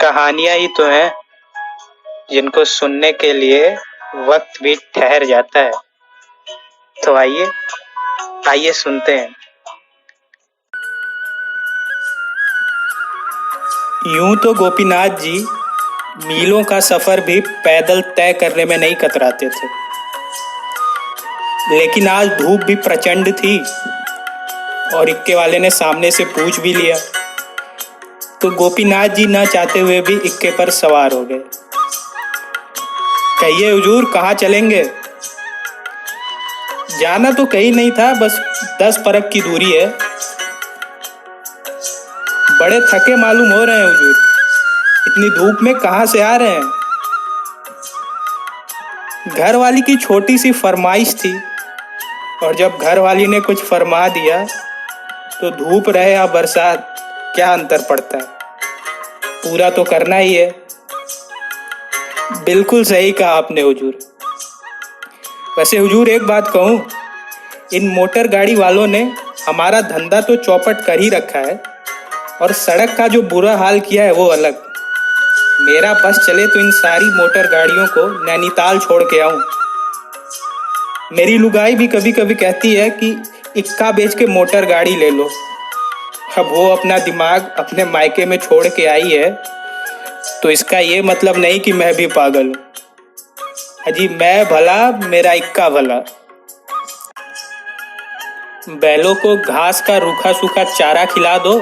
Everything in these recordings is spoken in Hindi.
कहानियां ही तो हैं जिनको सुनने के लिए वक्त भी ठहर जाता है। तो आइए आइए सुनते हैं। यूं तो गोपीनाथ जी मीलों का सफर भी पैदल तय करने में नहीं कतराते थे, लेकिन आज धूप भी प्रचंड थी और इक्के वाले ने सामने से पूछ भी लिया तो गोपीनाथ जी न चाहते हुए भी इक्के पर सवार हो गए। कहिए हुजूर, कहाँ चलेंगे? जाना तो कहीं नहीं था, बस 10 परख की दूरी है। बड़े थके मालूम हो रहे हैं हुजूर, इतनी धूप में कहाँ से आ रहे हैं? घर वाली की छोटी सी फरमाइश थी और जब घर वाली ने कुछ फरमा दिया तो धूप रहे या बरसात क्या अंतर पड़ता है, पूरा तो करना ही है। बिल्कुल सही कहा आपने हुजूर। वैसे हुजूर एक बात कहूँ, इन मोटर गाड़ी वालों ने हमारा धंधा तो चौपट कर ही रखा है और सड़क का जो बुरा हाल किया है वो अलग। मेरा बस चले तो इन सारी मोटर गाड़ियों को नैनीताल छोड़ के आऊं। मेरी लुगाई भी कभी कभी कहती है कि इक्का बेच के मोटर गाड़ी ले लो। अब वो अपना दिमाग अपने मायके में छोड़ के आई है तो इसका ये मतलब नहीं कि मैं भी पागल हूं। अजी मैं भला मेरा इक्का भला। बैलों को घास का रूखा सूखा चारा खिला दो,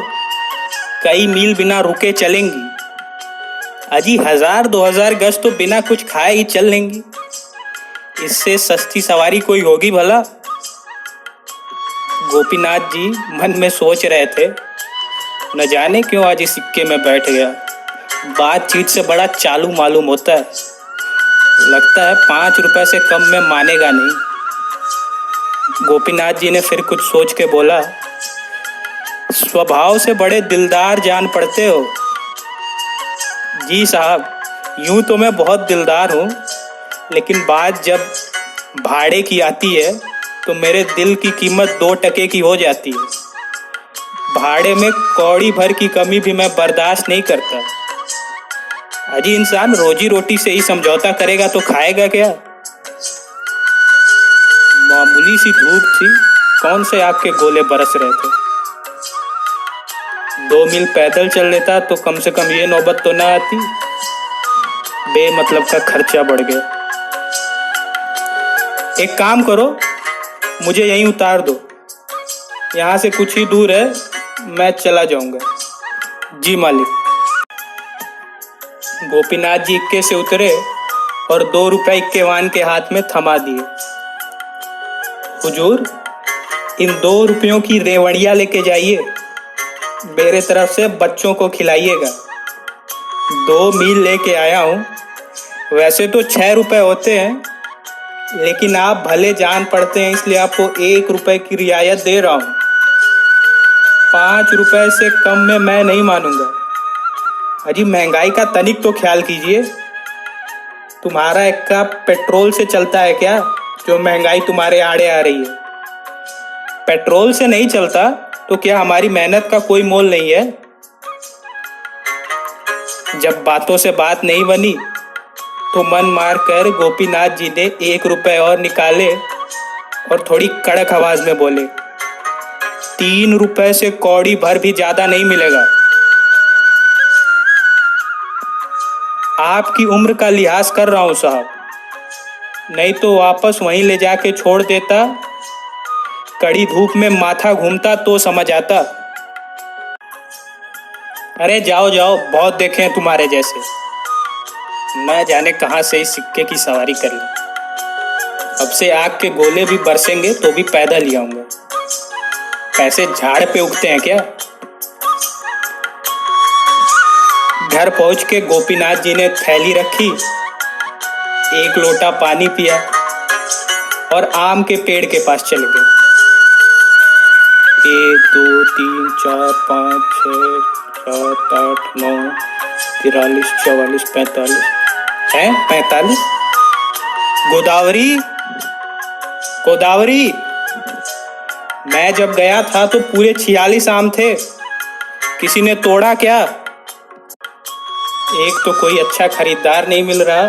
कई मील बिना रुके चलेंगी। अजी 1000-2000 गज तो बिना कुछ खाए ही चल लेंगी। इससे सस्ती सवारी कोई होगी भला? गोपीनाथ जी मन में सोच रहे थे, न जाने क्यों आज इस सिक्के में बैठ गया। बातचीत से बड़ा चालू मालूम होता है। लगता है 5 रुपए से कम में मानेगा नहीं। गोपीनाथ जी ने फिर कुछ सोच के बोला, स्वभाव से बड़े दिलदार जान पड़ते हो। जी साहब, यूं तो मैं बहुत दिलदार हूँ, लेकिन बात जब भाड़े की आती है तो मेरे दिल की कीमत 2 टके की हो जाती है। भाड़े में कौड़ी भर की कमी भी मैं बर्दाश्त नहीं करता। अजी इंसान रोजी रोटी से ही समझौता करेगा तो खाएगा क्या? मामूली सी धूप थी, कौन से आग के गोले बरस रहे थे। 2 मील पैदल चल लेता तो कम से कम ये नौबत तो ना आती। बेमतलब का खर्चा बढ़ गया। एक काम करो, मुझे यहीं उतार दो, यहाँ से कुछ ही दूर है, मैं चला जाऊंगा। जी मालिक। गोपीनाथ जी इक्के से उतरे और 2 रुपए इक्के वान के हाथ में थमा दिए। हुजूर, इन 2 रुपयों की रेवड़िया लेके जाइए, मेरे तरफ से बच्चों को खिलाइएगा। 2 मील लेके आया हूँ। वैसे तो 6 रुपए होते हैं, लेकिन आप भले जान पड़ते हैं इसलिए आपको 1 रुपए की रियायत दे रहा हूँ। 5 रुपए से कम में मैं नहीं मानूंगा। अजी महंगाई का तनिक तो ख्याल कीजिए। तुम्हारा इक्का पेट्रोल से चलता है क्या, जो महंगाई तुम्हारे आड़े आ रही है? पेट्रोल से नहीं चलता तो क्या हमारी मेहनत का कोई मोल नहीं है? जब बातों से बात नहीं बनी तो मन मार कर गोपीनाथ जी ने 1 रुपए और निकाले और थोड़ी कड़क आवाज में बोले, 3 रुपए से कौड़ी भर भी ज्यादा नहीं मिलेगा। आपकी उम्र का लिहाज कर रहा हूं साहब, नहीं तो वापस वहीं ले जाके छोड़ देता। कड़ी धूप में माथा घूमता तो समझ आता। अरे जाओ जाओ, बहुत देखे हैं तुम्हारे जैसे, न जाने कहां से इस सिक्के की सवारी कर ली। अब से आग के गोले भी बरसेंगे तो भी पैदल ही आऊंगा। पैसे झाड़ पे उगते हैं क्या? घर पहुंच के गोपीनाथ जी ने थैली रखी, 1 लोटा पानी पिया और आम के पेड़ के पास चले गए। 1 2 3 4 5 6 7 8 9 43 44 45 हैं 45। गोदावरी, गोदावरी, मैं जब गया था तो पूरे 46 आम थे, किसी ने तोड़ा क्या? एक तो कोई अच्छा खरीदार नहीं मिल रहा,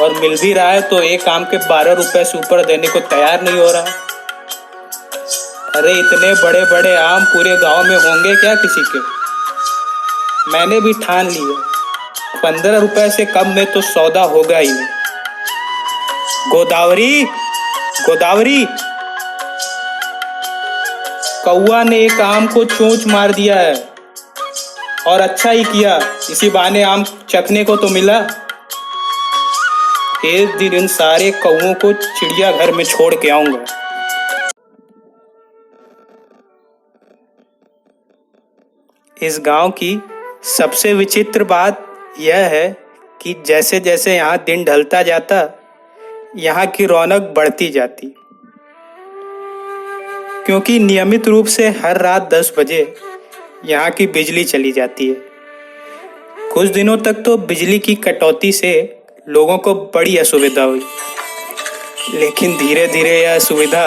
और मिल भी रहा है तो एक आम के 12 रुपए से ऊपर देने को तैयार नहीं हो रहा। अरे इतने बड़े बड़े आम पूरे गांव में होंगे क्या किसी के? मैंने भी ठान लिया, 15 रुपए से कम में तो सौदा होगा ही नहीं। गोदावरी, गोदावरी, कौआ ने एक आम को चोंच मार दिया है, और अच्छा ही किया, इसी बहाने आम चखने को तो मिला। एक दिन इन सारे कौओं को चिड़ियाघर में छोड़ के आऊंगा। इस गांव की सबसे विचित्र बात यह है कि जैसे जैसे यहाँ दिन ढलता जाता, यहाँ की रौनक बढ़ती जाती, क्योंकि नियमित रूप से हर रात 10 बजे यहाँ की बिजली चली जाती है। कुछ दिनों तक तो बिजली की कटौती से लोगों को बड़ी असुविधा हुई, लेकिन धीरे धीरे यह सुविधा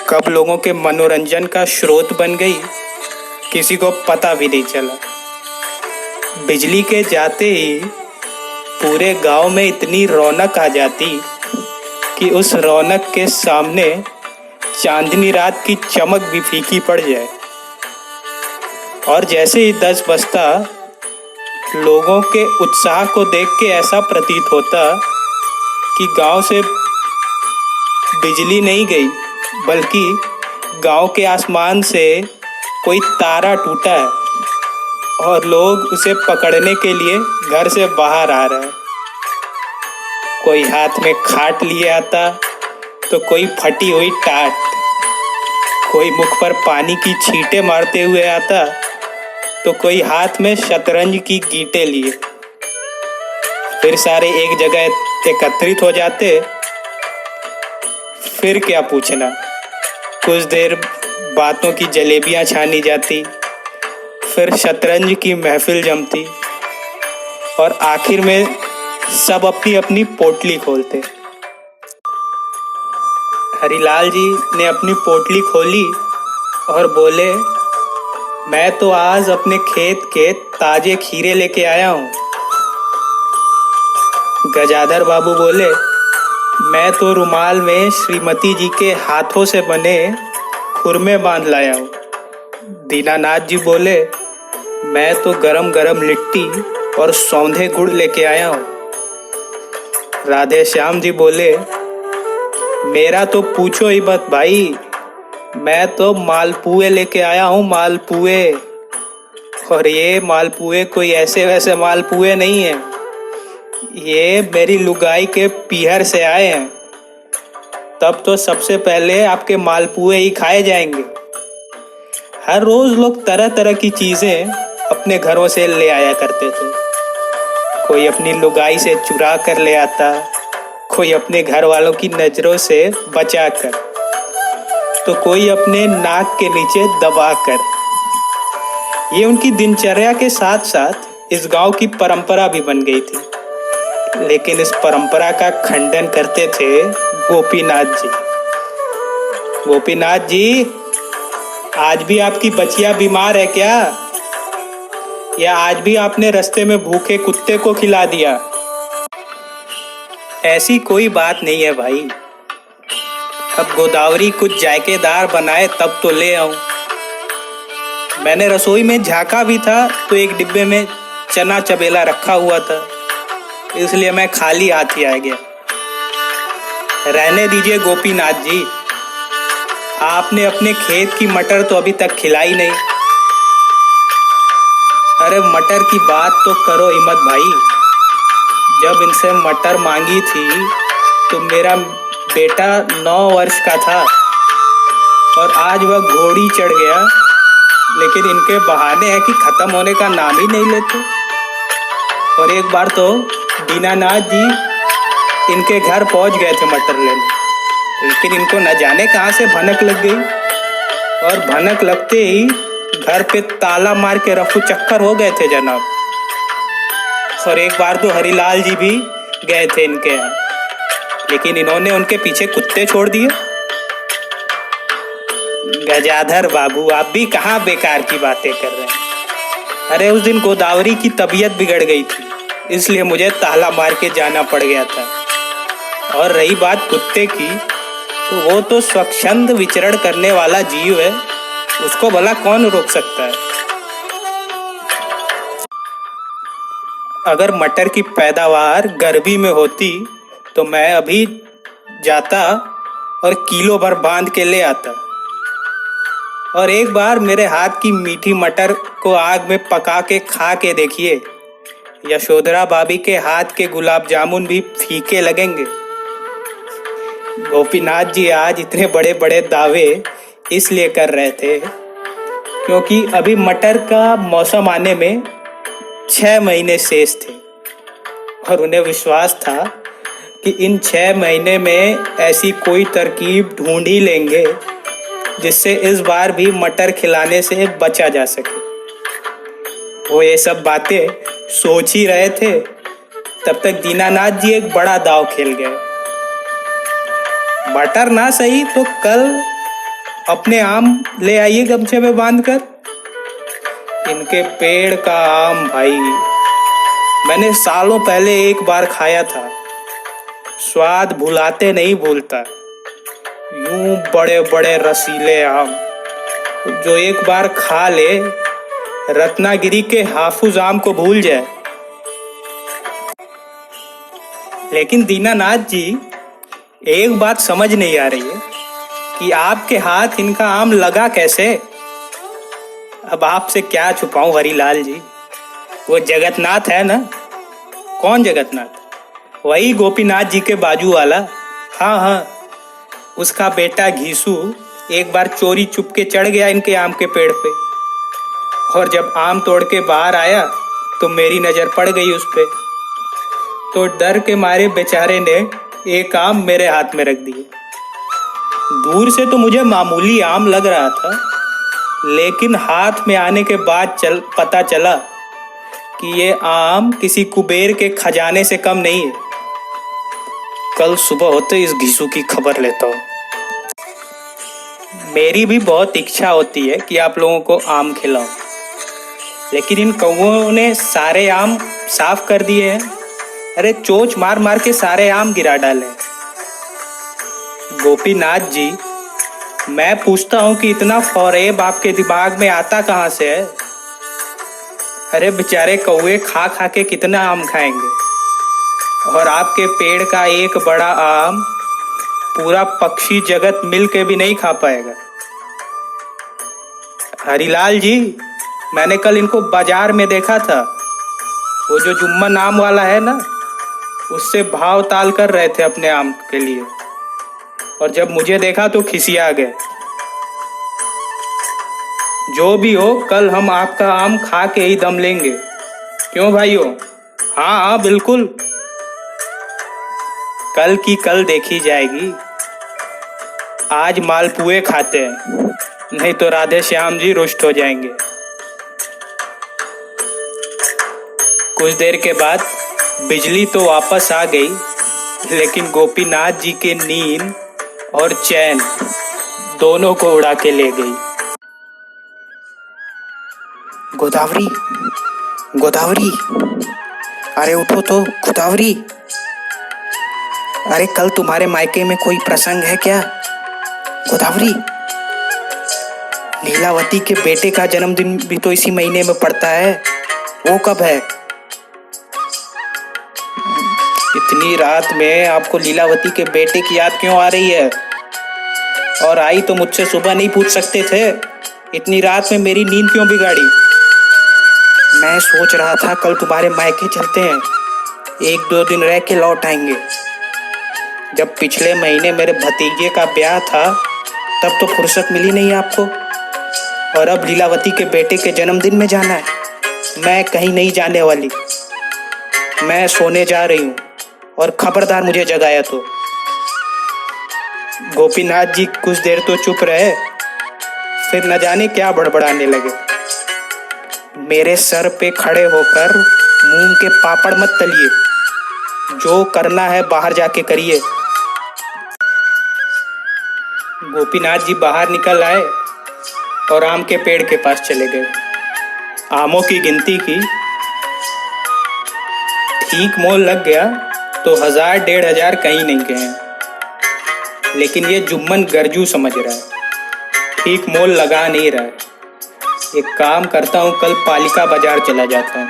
कब लोगों के मनोरंजन का स्रोत बन गई, किसी को पता भी नहीं चला। बिजली के जाते ही पूरे गांव में इतनी रौनक आ जाती कि उस रौनक के सामने चांदनी रात की चमक भी फीकी पड़ जाए। और जैसे ही 10 बजता, लोगों के उत्साह को देख के ऐसा प्रतीत होता कि गांव से बिजली नहीं गई, बल्कि गांव के आसमान से कोई तारा टूटा है और लोग उसे पकड़ने के लिए घर से बाहर आ रहे हैं। कोई हाथ में खाट लिए आता तो कोई फटी हुई टाट, कोई मुख पर पानी की छींटे मारते हुए आता तो कोई हाथ में शतरंज की गीटे लिए। फिर सारे एक जगह एकत्रित हो जाते। फिर क्या पूछना, कुछ देर बातों की जलेबियां छानी जाती, फिर शतरंज की महफिल जमती, और आखिर में सब अपनी अपनी पोटली खोलते। हरिलाल जी ने अपनी पोटली खोली और बोले, मैं तो आज अपने खेत के ताजे खीरे लेके आया हूँ। गजाधर बाबू बोले, मैं तो रुमाल में श्रीमती जी के हाथों से बने खुरमे बांध लाया हूँ। दीनानाथ जी बोले, मैं तो गरम गरम लिट्टी और सौंधे गुड़ लेके आया हूँ। राधे श्याम जी बोले, मेरा तो पूछो ही मत भाई, मैं तो मालपुए लेके आया हूँ, मालपुए। और ये मालपुए कोई ऐसे वैसे मालपुए नहीं है, ये मेरी लुगाई के पीहर से आए हैं। तब तो सबसे पहले आपके मालपुए ही खाए जाएंगे। हर रोज लोग तरह तरह की चीजें अपने घरों से ले आया करते थे। कोई अपनी लुगाई से चुरा कर ले आता, कोई अपने घर वालों की नजरों से बचा कर, तो कोई अपने नाक के नीचे दबा कर। ये उनकी दिनचर्या के साथ साथ इस गांव की परंपरा भी बन गई थी। लेकिन इस परंपरा का खंडन करते थे गोपीनाथ जी। गोपीनाथ जी, आज भी आपकी बचिया बीमार है क्या? या आज भी आपने रास्ते में भूखे कुत्ते को खिला दिया? ऐसी कोई बात नहीं है भाई। अब गोदावरी कुछ जायकेदार बनाए तब तो ले आऊं। मैंने रसोई में झांका भी था तो एक डिब्बे में चना चबेला रखा हुआ था, इसलिए मैं खाली हाथ ही आ गया। रहने दीजिए गोपीनाथ जी, आपने अपने खेत की मटर तो अभी तक खिलाई नहीं। अरे मटर की बात तो करो हिम्मत भाई। जब इनसे मटर मांगी थी तो मेरा बेटा 9 वर्ष का था, और आज वह घोड़ी चढ़ गया, लेकिन इनके बहाने हैं कि खत्म होने का नाम ही नहीं लेते। और एक बार तो दीनानाथ जी इनके घर पहुंच गए थे मटर लेने, लेकिन इनको न जाने कहां से भनक लग गई, और भनक लगते ही घर पे ताला मार के रफू चक्कर हो गए थे जनाब। और एक बार तो हरिलाल जी भी गए थे इनके यहाँ, लेकिन इन्होंने उनके पीछे कुत्ते छोड़ दिए। गजाधर बाबू, आप भी कहाँ बेकार की बातें कर रहे हैं। अरे उस दिन गोदावरी की तबीयत बिगड़ गई थी, इसलिए मुझे ताला मार के जाना पड़ गया था। और रही बात कुत्ते की, तो वो तो स्वच्छंद विचरण करने वाला जीव है, उसको भला कौन रोक सकता है। अगर मटर की पैदावार गर्मी में होती तो मैं अभी जाता और किलो भर बांध के ले आता। और एक बार मेरे हाथ की मीठी मटर को आग में पका के खा के देखिए, यशोधरा भाभी के हाथ के गुलाब जामुन भी फीके लगेंगे। गोपीनाथ जी आज इतने बड़े बड़े दावे इसलिए कर रहे थे क्योंकि अभी मटर का मौसम आने में 6 महीने शेष थे और उन्हें विश्वास था कि इन 6 महीने में ऐसी कोई तरकीब ढूंढ ही लेंगे जिससे इस बार भी मटर खिलाने से बचा जा सके। वो ये सब बातें सोच ही रहे थे, तब तक दीनानाथ जी एक बड़ा दांव खेल गए। मटर ना सही तो कल अपने आम ले आइए गमछे में बांधकर। इनके पेड़ का आम भाई मैंने सालों पहले एक बार खाया था, स्वाद भुलाते नहीं भूलता। यूं बड़े बड़े रसीले आम जो एक बार खा ले रत्नागिरी के हाफुज आम को भूल जाए। लेकिन दीनानाथ जी एक बात समझ नहीं आ रही है कि आपके हाथ इनका आम लगा कैसे। अब आपसे क्या छुपाऊं हरिलाल जी, वो जगन्नाथ है ना। कौन जगन्नाथ? वही गोपीनाथ जी के बाजू वाला। हाँ हाँ, उसका बेटा घीसू एक बार चोरी चुपके चढ़ गया इनके आम के पेड़ पे, और जब आम तोड़ के बाहर आया तो मेरी नजर पड़ गई उस पे, तो डर के मारे बेचारे ने एक आम मेरे हाथ में रख दिए। दूर से तो मुझे मामूली आम लग रहा था, लेकिन हाथ में आने के बाद पता चला कि ये आम किसी कुबेर के खजाने से कम नहीं है। कल सुबह होते इस घीसू की खबर लेता हूँ। मेरी भी बहुत इच्छा होती है कि आप लोगों को आम खिलाऊं, लेकिन इन कौवों ने सारे आम साफ कर दिए हैं। अरे चोंच मार मार के सारे आम गिरा डाले। गोपीनाथ जी, मैं पूछता हूँ कि इतना फौरेब आपके दिमाग में आता कहाँ से है? अरे बेचारे कौवे खा खा के कितना आम खाएंगे, और आपके पेड़ का एक बड़ा आम पूरा पक्षी जगत मिल के भी नहीं खा पाएगा। हरिलाल जी, मैंने कल इनको बाजार में देखा था, वो जो जुम्मन आम वाला है ना, उससे भाव ताल कर रहे थे अपने आम के लिए, और जब मुझे देखा तो खिसिया गए। जो भी हो, कल हम आपका आम खा के ही दम लेंगे। क्यों भाइयों? हाँ हाँ बिल्कुल, कल की कल देखी जाएगी। आज मालपुए खाते हैं, नहीं तो राधे श्याम जी रुष्ट हो जाएंगे। कुछ देर के बाद बिजली तो वापस आ गई, लेकिन गोपीनाथ जी के नींद और चैन दोनों को उड़ा के ले गई। गोदावरी, गोदावरी, अरे उठो तो गोदावरी। अरे कल तुम्हारे मायके में कोई प्रसंग है क्या? गोदावरी, लीलावती के बेटे का जन्मदिन भी तो इसी महीने में पड़ता है, वो कब है? इतनी रात में आपको लीलावती के बेटे की याद क्यों आ रही है? और आई तो मुझसे सुबह नहीं पूछ सकते थे? इतनी रात में मेरी नींद क्यों बिगाड़ी? मैं सोच रहा था कल तुम्हारे मायके चलते हैं, 1-2 दिन रह के लौट आएंगे। जब पिछले महीने मेरे भतीजे का ब्याह था तब तो फुर्सत मिली नहीं आपको, और अब लीलावती के बेटे के जन्मदिन में जाना है। मैं कहीं नहीं जाने वाली, मैं सोने जा रही हूँ, और खबरदार मुझे जगाया तो। गोपीनाथ जी कुछ देर तो चुप रहे, फिर न जाने क्या बड़बड़ाने लगे। मेरे सर पे खड़े होकर मूंग के पापड़ मत तलिए, जो करना है बाहर जाके करिए। गोपीनाथ जी बाहर निकल आए और आम के पेड़ के पास चले गए। आमों की गिनती की, ठीक मोल लग गया तो 1000 1500 कहीं नहीं गए हैं। लेकिन ये जुम्मन गरजू समझ रहा है, ठीक मोल लगा नहीं रहा है। एक काम करता हूँ, कल पालिका बाजार चला जाता हूँ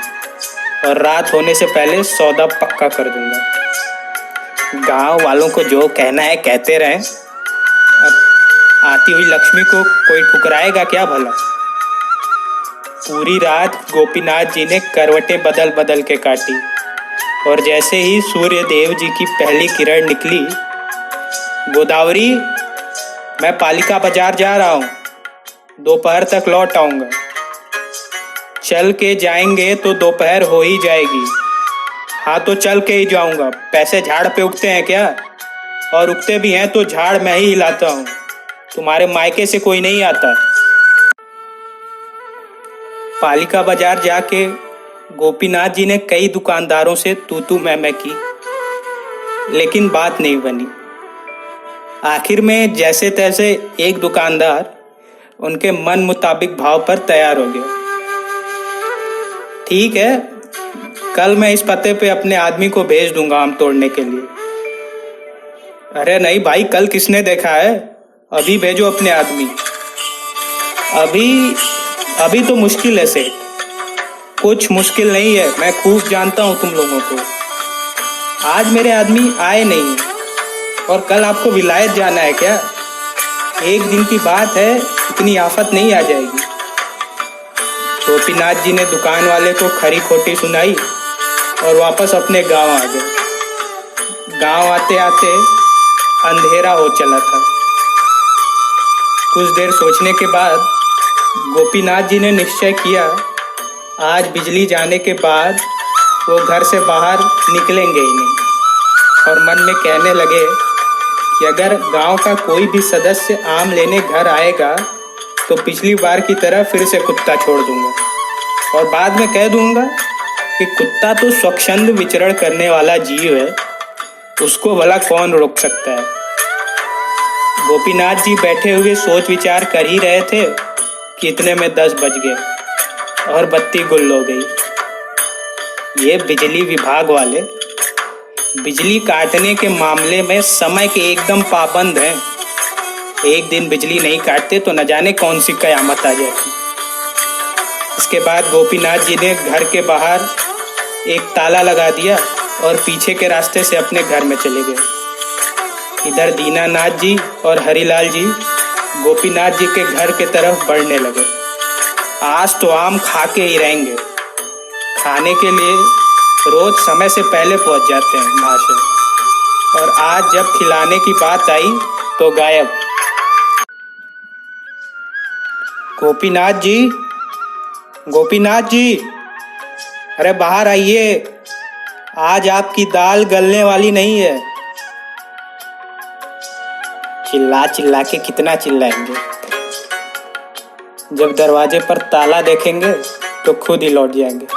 और रात होने से पहले सौदा पक्का कर दूंगा। गांव वालों को जो कहना है कहते रहें, अब आती हुई लक्ष्मी को कोई ठुकराएगा क्या भला। पूरी रात गोपीनाथ जी ने करवटें बदल बदल के काटी और जैसे ही सूर्य देव जी की पहली किरण निकली, गोदावरी मैं पालिका बाजार जा रहा हूँ, दोपहर तक लौट आऊंगा। चल के जाएंगे तो दोपहर हो ही जाएगी। हाँ तो चल के ही जाऊंगा, पैसे झाड़ पे उगते हैं क्या? और उगते भी हैं तो झाड़ मैं ही हिलाता हूँ, तुम्हारे मायके से कोई नहीं आता। पालिका बाजार जाके गोपीनाथ जी ने कई दुकानदारों से तू मैं की, लेकिन बात नहीं बनी। आखिर में जैसे तैसे एक दुकानदार उनके मन मुताबिक भाव पर तैयार हो गया। ठीक है, कल मैं इस पते पे अपने आदमी को भेज दूंगा आम तोड़ने के लिए। अरे नहीं भाई, कल किसने देखा है, अभी भेजो अपने आदमी। अभी तो मुश्किल है सेठ। कुछ मुश्किल नहीं है, मैं खूब जानता हूं तुम लोगों को। आज मेरे आदमी आए नहीं और कल आपको विलायत जाना है क्या? एक दिन की बात है, इतनी आफत नहीं आ जाएगी। गोपीनाथ जी ने दुकान वाले को खरी खोटी सुनाई और वापस अपने गांव आ गए। गांव आते आते अंधेरा हो चला था। कुछ देर सोचने के बाद गोपीनाथ जी ने निश्चय किया, आज बिजली जाने के बाद वो घर से बाहर निकलेंगे ही नहीं। और मन में कहने लगे कि अगर गांव का कोई भी सदस्य आम लेने घर आएगा तो पिछली बार की तरह फिर से कुत्ता छोड़ दूंगा और बाद में कह दूंगा कि कुत्ता तो स्वच्छंद विचरण करने वाला जीव है, उसको भला कौन रोक सकता है। गोपीनाथ जी बैठे हुए सोच विचार कर ही रहे थे कि इतने में 10 बज गए और बत्ती गुल हो गई। ये बिजली विभाग वाले बिजली काटने के मामले में समय के एकदम पाबंद हैं। एक दिन बिजली नहीं काटते तो न जाने कौन सी कयामत आ जाती। इसके बाद गोपीनाथ जी ने घर के बाहर एक ताला लगा दिया और पीछे के रास्ते से अपने घर में चले गए। इधर दीनानाथ जी और हरिलाल जी गोपीनाथ जी के घर के तरफ बढ़ने लगे। आज तो आम खा के ही रहेंगे। खाने के लिए रोज समय से पहले पहुंच जाते हैं महाशय, और आज जब खिलाने की बात आई तो गायब। गोपीनाथ जी, गोपीनाथ जी, अरे बाहर आइए, आज आपकी दाल गलने वाली नहीं है। चिल्ला चिल्ला के कितना चिल्लाएंगे, जब दरवाजे पर ताला देखेंगे तो खुद ही लौट जाएंगे।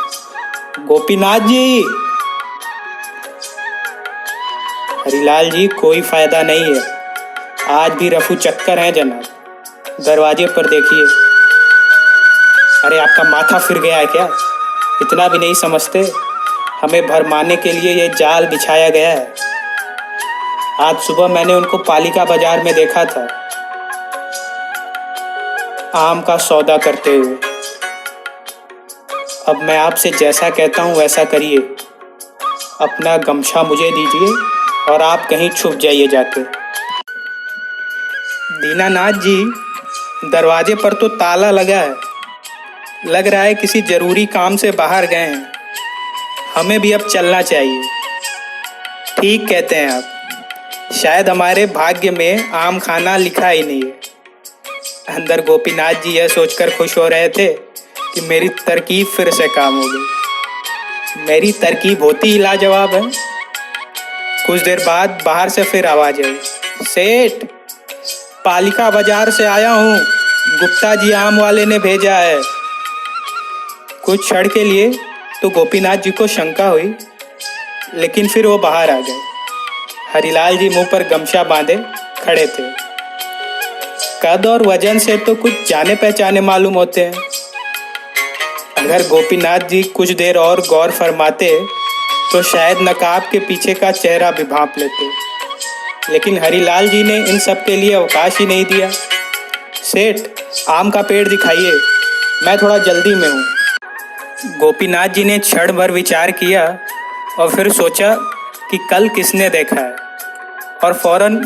गोपीनाथ जी, हरिलाल जी, कोई फायदा नहीं है, आज भी रफू चक्कर है जनाब। दरवाजे पर देखिए। अरे आपका माथा फिर गया है क्या? इतना भी नहीं समझते? हमें भरमाने के लिए ये जाल बिछाया गया है। आज सुबह मैंने उनको पालिका बाजार में देखा था, आम का सौदा करते हुए। अब मैं आपसे जैसा कहता हूँ वैसा करिए। अपना गमछा मुझे दीजिए और आप कहीं छुप जाइए जाके। दीनानाथ जी, दरवाजे पर तो ताला लगा है, लग रहा है किसी जरूरी काम से बाहर गए हैं। हमें भी अब चलना चाहिए। ठीक कहते हैं आप, शायद हमारे भाग्य में आम खाना लिखा ही नहीं है। अंदर गोपीनाथ जी यह सोचकर खुश हो रहे थे कि मेरी तरकीब फिर से काम हो गई। मेरी तरकीब होती ही लाजवाब है। कुछ देर बाद बाहर से फिर आवाज आई, सेठ, पालिका बाजार से आया हूँ, गुप्ता जी आम वाले ने भेजा है। कुछ क्षण के लिए तो गोपीनाथ जी को शंका हुई, लेकिन फिर वो बाहर आ गए। हरिलाल जी मुंह पर गमछा बांधे खड़े थे। कद और वजन से तो कुछ जाने पहचाने मालूम होते हैं। अगर गोपीनाथ जी कुछ देर और गौर फरमाते तो शायद नकाब के पीछे का चेहरा भी भांप लेते, लेकिन हरिलाल जी ने इन सब के लिए अवकाश ही नहीं दिया। सेठ, आम का पेड़ दिखाइए, मैं थोड़ा जल्दी में हूँ। गोपीनाथ जी ने क्षण भर विचार किया और फिर सोचा कि कल किसने देखा है, और फौरन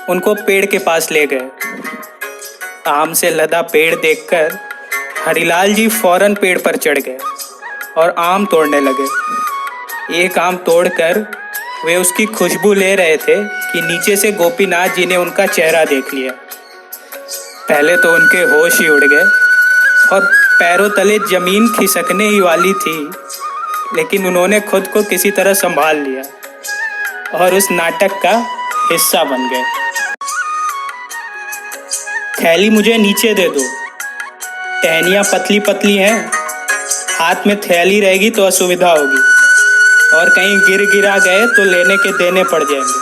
उनको पेड़ के पास ले गए। आम से लदा पेड़ देखकर हरिलाल जी फौरन पेड़ पर चढ़ गए और आम तोड़ने लगे। एक आम तोड़कर वे उसकी खुशबू ले रहे थे कि नीचे से गोपीनाथ जी ने उनका चेहरा देख लिया। पहले तो उनके होश ही उड़ गए और पैरों तले जमीन खिसकने ही वाली थी, लेकिन उन्होंने खुद को किसी तरह संभाल लिया और उस नाटक का हिस्सा बन गए। थैली मुझे नीचे दे दो, टहनियाँ पतली पतली हैं, हाथ में थैली रहेगी तो असुविधा होगी, और कहीं गिरा गए तो लेने के देने पड़ जाएंगे।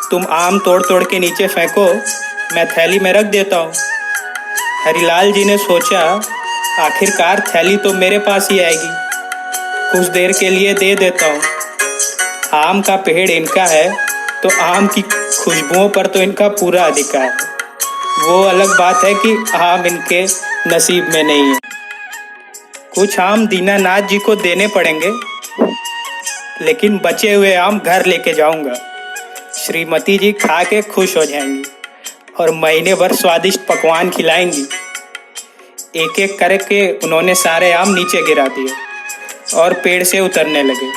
तुम आम तोड़ तोड़ के नीचे फेंको, मैं थैली में रख देता हूँ। हरिलाल जी ने सोचा, आखिरकार थैली तो मेरे पास ही आएगी, कुछ देर के लिए दे देता हूँ। आम का पेड़ इनका है तो आम की खुशबुओं पर तो इनका पूरा अधिकार है। वो अलग बात है कि आम इनके नसीब में नहीं है। कुछ आम दीनानाथ जी को देने पड़ेंगे, लेकिन बचे हुए आम घर लेके जाऊंगा। श्रीमती जी खा के खुश हो जाएंगी और महीने भर स्वादिष्ट पकवान खिलाएंगी। एक एक करके उन्होंने सारे आम नीचे गिरा दिए और पेड़ से उतरने लगे।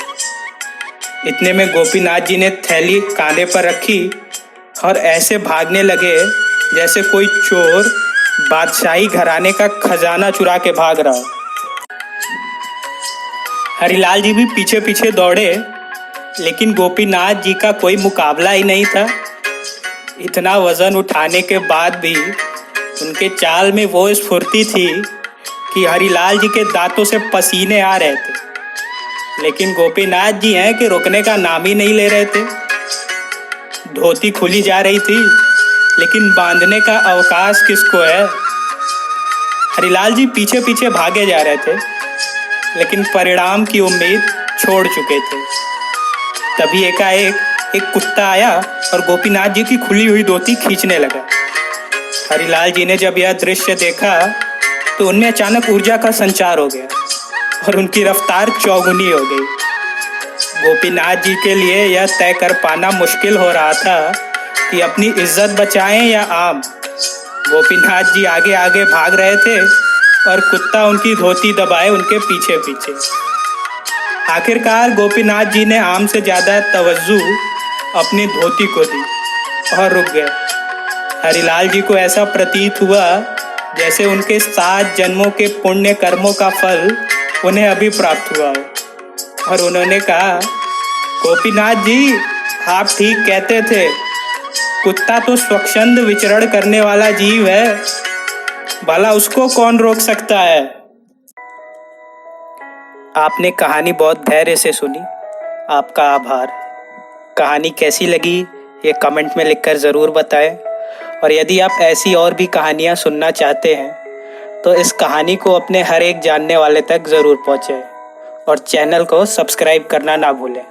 इतने में गोपीनाथ जी ने थैली कांधे पर रखी और ऐसे भागने लगे जैसे कोई चोर बादशाही घराने का खजाना चुरा के भाग रहा हो। हरिलाल जी भी पीछे पीछे दौड़े, लेकिन गोपीनाथ जी का कोई मुकाबला ही नहीं था। इतना वजन उठाने के बाद भी उनके चाल में वो स्फूर्ति थी कि हरिलाल जी के दांतों से पसीने आ रहे थे, लेकिन गोपीनाथ जी हैं कि रुकने का नाम ही नहीं ले रहे थे। धोती खुली जा रही थी, लेकिन बांधने का अवकाश किसको है। हरिलाल जी पीछे पीछे भागे जा रहे थे, लेकिन परिणाम की उम्मीद छोड़ चुके थे। तभी एकाएक एक कुत्ता आया और गोपीनाथ जी की खुली हुई धोती खींचने लगा। हरिलाल जी ने जब यह दृश्य देखा तो उनमें अचानक ऊर्जा का संचार हो गया और उनकी रफ्तार चौगुनी हो गई। गोपीनाथ जी के लिए यह तय कर पाना मुश्किल हो रहा था कि अपनी इज्जत बचाएं या आम। गोपीनाथ जी आगे आगे भाग रहे थे और कुत्ता उनकी धोती दबाए उनके पीछे पीछे। आखिरकार गोपीनाथ जी ने आम से ज़्यादा तवज्जो अपनी धोती को दी और रुक गए। हरिलाल जी को ऐसा प्रतीत हुआ जैसे उनके 7 जन्मों के पुण्य कर्मों का फल उन्हें अभी प्राप्त हुआ हो, और उन्होंने कहा, गोपीनाथ जी, आप ठीक कहते थे, कुत्ता तो स्वच्छंद विचरण करने वाला जीव है, भला उसको कौन रोक सकता है। आपने कहानी बहुत धैर्य से सुनी, आपका आभार। कहानी कैसी लगी ये कमेंट में लिखकर ज़रूर बताएं, और यदि आप ऐसी और भी कहानियाँ सुनना चाहते हैं तो इस कहानी को अपने हर एक जानने वाले तक ज़रूर पहुँचाएं और चैनल को सब्सक्राइब करना ना भूलें।